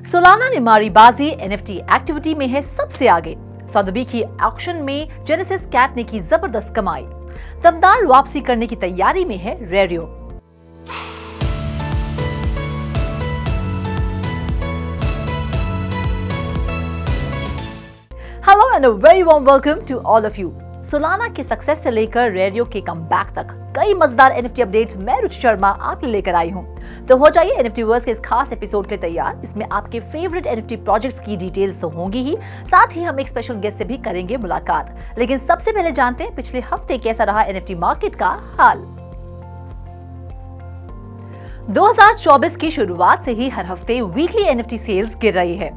Solana ने मारी बाजी, एनएफटी एक्टिविटी में है सबसे आगे। सौदबी की ऑक्शन में जेनेसिस कैट ने की जबरदस्त कमाई। दमदार वापसी करने की तैयारी में है रेरियो। Hello and a very warm welcome to all of you. Solana के सक्सेस से लेकर रेरियो के कमबैक तक कई मजेदार एनएफटी अपडेट्स मैं रुचि शर्मा आपके लेकर आई हूं। तो हो जाइए एनएफटी वर्स के इस खास एपिसोड के लिए तैयार। इसमें आपके फेवरेट एनएफटी प्रोजेक्ट्स की डिटेल्स तो होंगी ही, साथ ही हम एक स्पेशल गेस्ट से भी करेंगे मुलाकात। लेकिन सबसे पहले जानते हैं पिछले हफ्ते कैसा रहा एनएफटी मार्केट का हाल। 2024 की शुरुआत से ही हर हफ्ते वीकली एनएफटी सेल्स गिर रही है,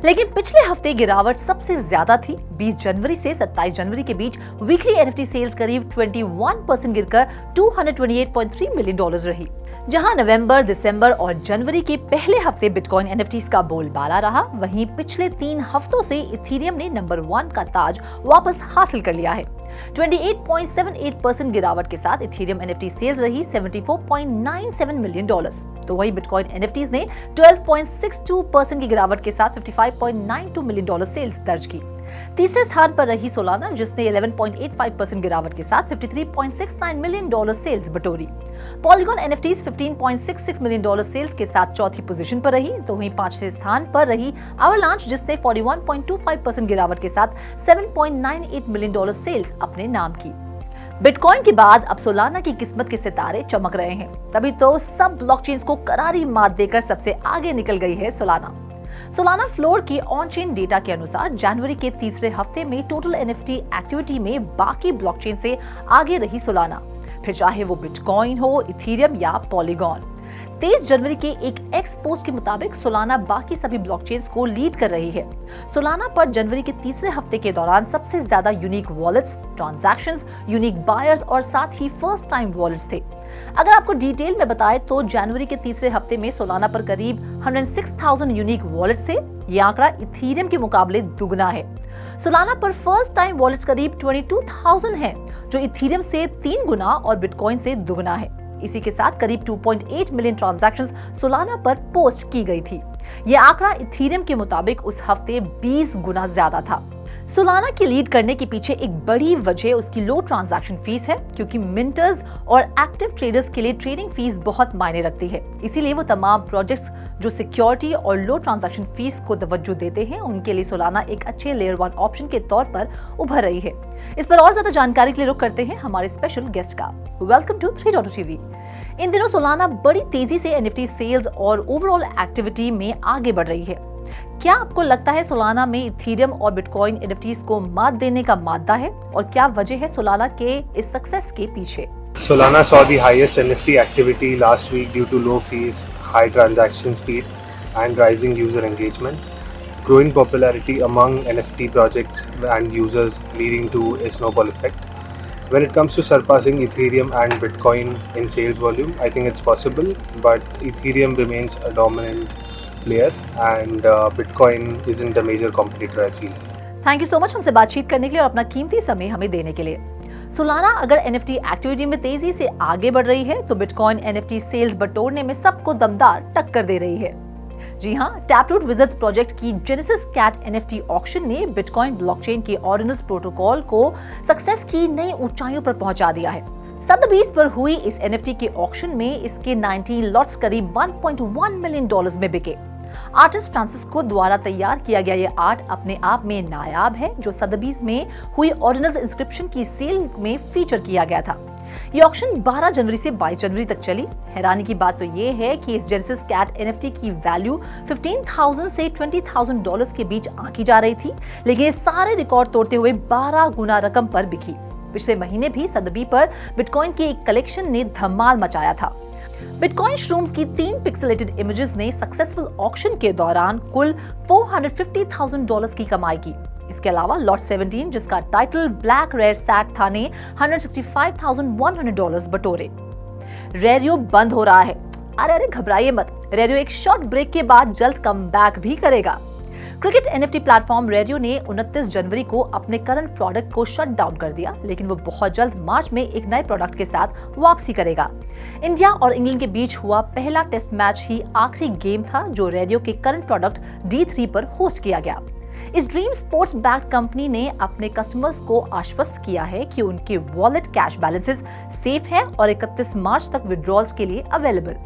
लेकिन पिछले हफ्ते गिरावट सबसे ज्यादा थी। 20 जनवरी से 27 जनवरी के बीच वीकली एनएफटी सेल्स करीब 21% गिरकर $228.3 मिलियन रही। जहां नवंबर, दिसंबर और जनवरी के पहले हफ्ते बिटकॉइन एनएफटीज का बोलबाला रहा, वहीं पिछले 3 हफ्तों से इथेरियम ने नंबर 1 का ताज वापस हासिल कर लिया है। 28.78% गिरावट के साथ इथेरियम एनएफटी सेल्स रही $74.97 मिलियन। तो वही बिटकॉइन एनएफटीज ने 12.62% की गिरावट के साथ $55.92 मिलियन सेल्स दर्ज की। तीसरे स्थान पर रही सोलाना, जिसने 11.85% गिरावट के साथ $53.69 मिलियन सेल्स बटोरी। पॉलीगॉन एनएफटीज $15.66 मिलियन सेल्स के साथ चौथी पोजीशन पर रही। तो वहीं पांचवें स्थान पर रही अवलांच, जिसने 41.25% गिरावट के साथ $7.98 मिलियन सेल्स अपने नाम की। बिटकॉइन के बाद अब सोलाना की किस्मत के सितारे चमक रहे हैं। तभी तो सब ब्लॉकचेन्स को करारी मात देकर सबसे आगे निकल गई है सोलाना। सोलाना फ्लोर के ऑन चेन डेटा के अनुसार जनवरी के तीसरे हफ्ते में टोटल एनएफटी एक्टिविटी में बाकी ब्लॉकचेन से आगे रही सोलाना, फिर चाहे वो बिटकॉइन हो, इथेरियम या पॉलीगॉन। 23 जनवरी के एक एक्स पोस्ट के मुताबिक सोलाना बाकी सभी ब्लॉकचेन्स को लीड कर रही है। सोलाना पर जनवरी के तीसरे हफ्ते के दौरान सबसे ज्यादा unique wallets, transactions, unique buyers और साथ ही फर्स्ट टाइम वॉलेट्स थे। अगर आपको डिटेल में बताएं तो जनवरी के तीसरे हफ्ते में सोलाना पर करीब 106,000 यूनिक वॉलेट्स थे। ये आंकड़ा इथेरियम के मुकाबले दुगना है। सोलाना पर फर्स्ट टाइम वॉलेट्स करीब 22,000 हैं, जो इथेरियम से 3 गुना और बिटकॉइन से दुगना है। इसी के साथ करीब 2.8 मिलियन ट्रांजैक्शंस सोलाना पर पोस्ट की गई थी। यह आंकड़ा इथेरियम के मुताबिक उस हफ्ते 20 गुना ज्यादा था। सोलाना की लीड करने के पीछे एक बड़ी वजह उसकी लो ट्रांजैक्शन फीस है, क्योंकि मिंटर्स और एक्टिव ट्रेडर्स के लिए ट्रेडिंग फीस बहुत मायने रखती है। इसीलिए वो तमाम प्रोजेक्ट्स जो सिक्योरिटी और लो ट्रांजैक्शन फीस को तवज्जो देते हैं, उनके लिए सोलाना एक अच्छे लेयर 1 ऑप्शन के तौर पर उभर रही है। इस पर और ज्यादा जानकारी के लिए रुख करते हैं हमारे स्पेशल गेस्ट का। Welcome to 3.2 TV. इन दिनों सोलाना बड़ी तेजी से एनएफटी सेल्स और ओवरऑल एक्टिविटी में आगे बढ़ रही है। क्या आपको लगता है सोलाना में इथेरियम और बिटकॉइन एनएफटीज को मात देने का मादा है, और क्या वजह है सोलाना के इस सक्सेस के पीछे? Solana saw the highest NFT activity last week due to low fees, high transaction speed, and rising user engagement. Growing popularity among NFT projects and users leading to a snowball effect. When it comes to surpassing Ethereum and Bitcoin in sales volume, I think it's possible, but Ethereum remains a dominant player and Bitcoin isn't a major competitor, I feel. Thank you so much हमसे बातचीत करने के लिए और अपना कीमती समय हमें देने के लिए। सोलाना अगर एनएफटी एक्टिविटी में तेजी से आगे बढ़ रही है, तो बिटकॉइन एनएफटी सेल्स बटोरने में सबको दमदार टक्कर दे रही है। जी हाँ, टैपरूट विज़र्ड्स प्रोजेक्ट की जेनेसिस कैट एनएफटी ऑक्शन ने बिटकॉइन ब्लॉकचेन के ऑर्डिनल्स प्रोटोकॉल को सक्सेस की नई ऊंचाइयों पर पहुंचा दिया है। सदबीस पर हुई इस एनएफटी के ऑक्शन में इसके 19 लॉट्स करीब $1.1 मिलियन में बिके। आर्टिस्ट फ्रांसिस्को द्वारा तैयार किया गया ये आर्ट अपने आप में नायाब है, जो सदबीस में हुई ऑर्डिनल्स इंस्क्रिप्शन की सेल में फीचर किया गया था। ये ऑक्शन 12 जनवरी से 22 जनवरी तक चली। हैरानी की बात तो ये है कि इस जेनेसिस कैट एनएफटी की वैल्यू $15,000 से $20,000 के बीच आंकी जा रही थी, लेकिन ये सारे रिकॉर्ड तोड़ते हुए 12 गुना रकम पर बिकी। पिछले महीने भी सदबी पर बिटकॉइन के एक कलेक्शन ने धमाल मचाया था। बिटकॉइन श्रूम्स की 3 पिक्सेलेटेड इमेजेस ने सक्सेसफुल ऑक्शन के दौरान कुल $450,000 की कमाई की। इसके अलावा लॉट 17, जिसका टाइटल ब्लैक रेयर सैट था, ने $165,100 बटोरे। रेरियो बंद हो रहा है। अरे घबराइए मत, रेरियो एक शॉर्ट ब्रेक के बाद जल्द कमबैक भी करेगा। क्रिकेट एनएफटी प्लेटफॉर्म रेडियो ने 29 जनवरी को अपने करंट प्रोडक्ट को शट डाउन कर दिया, लेकिन वो बहुत जल्द मार्च में एक नए प्रोडक्ट के साथ वापसी करेगा। इंडिया और इंग्लैंड के बीच हुआ पहला टेस्ट मैच ही आखिरी गेम था जो रेडियो के करंट प्रोडक्ट D3 पर होस्ट किया गया। इस ड्रीम स्पोर्ट्स बैक कंपनी ने अपने कस्टमर्स को आश्वस्त किया है कि उनके वॉलेट कैश बैलेंसेस सेफ है और 31 मार्च तक विड्रॉल्स के लिए अवेलेबल।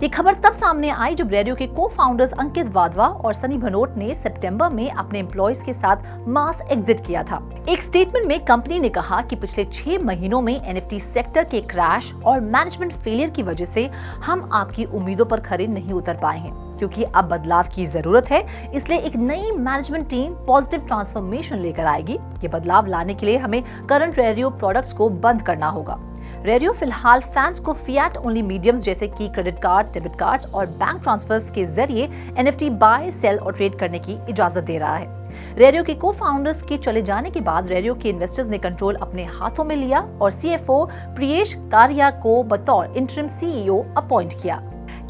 ये खबर तब सामने आई जब रेडियो के को-फाउंडर्स अंकित वाधवा और सनी भनोट ने सितंबर में अपने एम्प्लॉइज के साथ मास एग्जिट किया था। एक स्टेटमेंट में कंपनी ने कहा कि पिछले 6 महीनों में एनएफटी सेक्टर के क्रैश और मैनेजमेंट फेलियर की वजह से हम आपकी उम्मीदों पर खरे नहीं उतर पाए हैं। क्योंकि अब बदलाव की जरूरत है, इसलिए एक नई मैनेजमेंट टीम पॉजिटिव ट्रांसफॉर्मेशन लेकर आएगी। ये बदलाव लाने के लिए हमें करंट रेडियो प्रोडक्ट्स को बंद करना होगा। रेडियो फिलहाल फैंस को फिएट ओनली मीडियम्स जैसे कि क्रेडिट कार्ड्स, डेबिट कार्ड्स और बैंक ट्रांसफर्स के जरिए एनएफटी बाय, सेल और ट्रेड करने की इजाजत दे रहा है। रेडियो के को-फाउंडर्स के चले जाने के बाद रेडियो के इन्वेस्टर्स ने कंट्रोल अपने हाथों में लिया और सीएफओ प्रियेश कारिया को बतौर इंटरिम सीईओ अपॉइंट किया।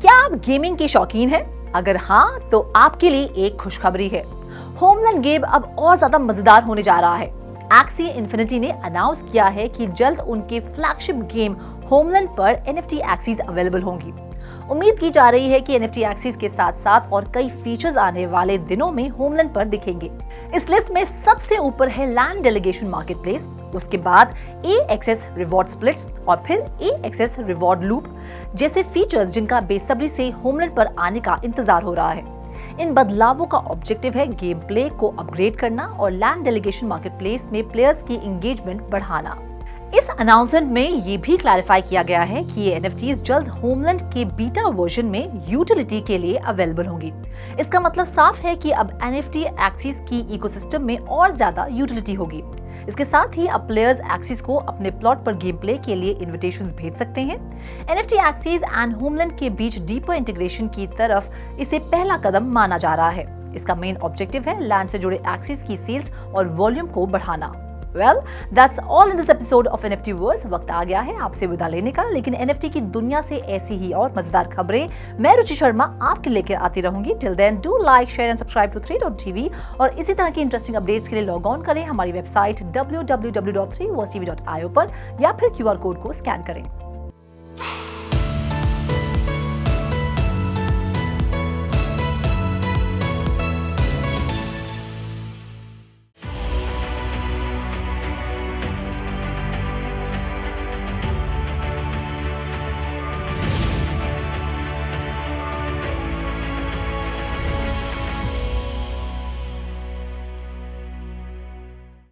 क्या आप गेमिंग के शौकीन हैं? अगर हाँ, तो आपके लिए एक खुशखबरी है। होमलैंड गेम अब और ज्यादा मजेदार होने जा रहा है। एक्सी इन्फिनिटी ने अनाउंस किया है कि जल्द उनके फ्लैगशिप गेम होमलैंड पर एनएफटी एक्सीज अवेलेबल होंगी। उम्मीद की जा रही है कि एनएफटी एक्सीज के साथ साथ और कई फीचर्स आने वाले दिनों में होमलैंड पर दिखेंगे। इस लिस्ट में सबसे ऊपर है लैंड डेलीगेशन मार्केटप्लेस, उसके बाद AXS रिवॉर्ड स्प्लिट्स और फिर AXS रिवॉर्ड लूप जैसे फीचर्स जिनका बेसब्री से होमलैंड पर आने का इंतजार हो रहा है। इन बदलावों का ऑब्जेक्टिव है गेम प्ले को अपग्रेड करना और लैंड डेलीगेशन मार्केटप्लेस में प्लेयर्स की एंगेजमेंट बढ़ाना। इस अनाउंसमेंट में ये भी क्लैरिफाई किया गया है कि ये एनएफटीज जल्द होमलैंड के बीटा वर्जन में यूटिलिटी के लिए अवेलेबल होंगी। इसका मतलब साफ है कि अब एनएफटी एक्सिस की इकोसिस्टम में और ज्यादा यूटिलिटी होगी। इसके साथ ही अब प्लेयर्स एक्सिस को अपने प्लॉट पर गेम प्ले के लिए इन्विटेशंस भेज सकते हैं। एनएफटी एक्सिस एंड होमलैंड के बीच डीपर इंटीग्रेशन की तरफ इसे पहला कदम माना जा रहा है। इसका मेन ऑब्जेक्टिव है लैंड से जुड़े एक्सिस की सेल्स और वॉल्यूम को बढ़ाना। Well, that's all in this episode of NFT Verse। वक्त आ गया है आपसे विदा लेने का, लेकिन NFT की दुनिया से ऐसी ही और मजेदार खबरें मैं रुचि शर्मा आपके लेकर आती रहूंगी। Till then, do like, share and subscribe to 3.tv और इसी तरह की इंटरेस्टिंग अपडेट्स के लिए लॉग ऑन करें हमारी वेबसाइट www.3versetv.io पर या फिर QR कोड को स्कैन करें।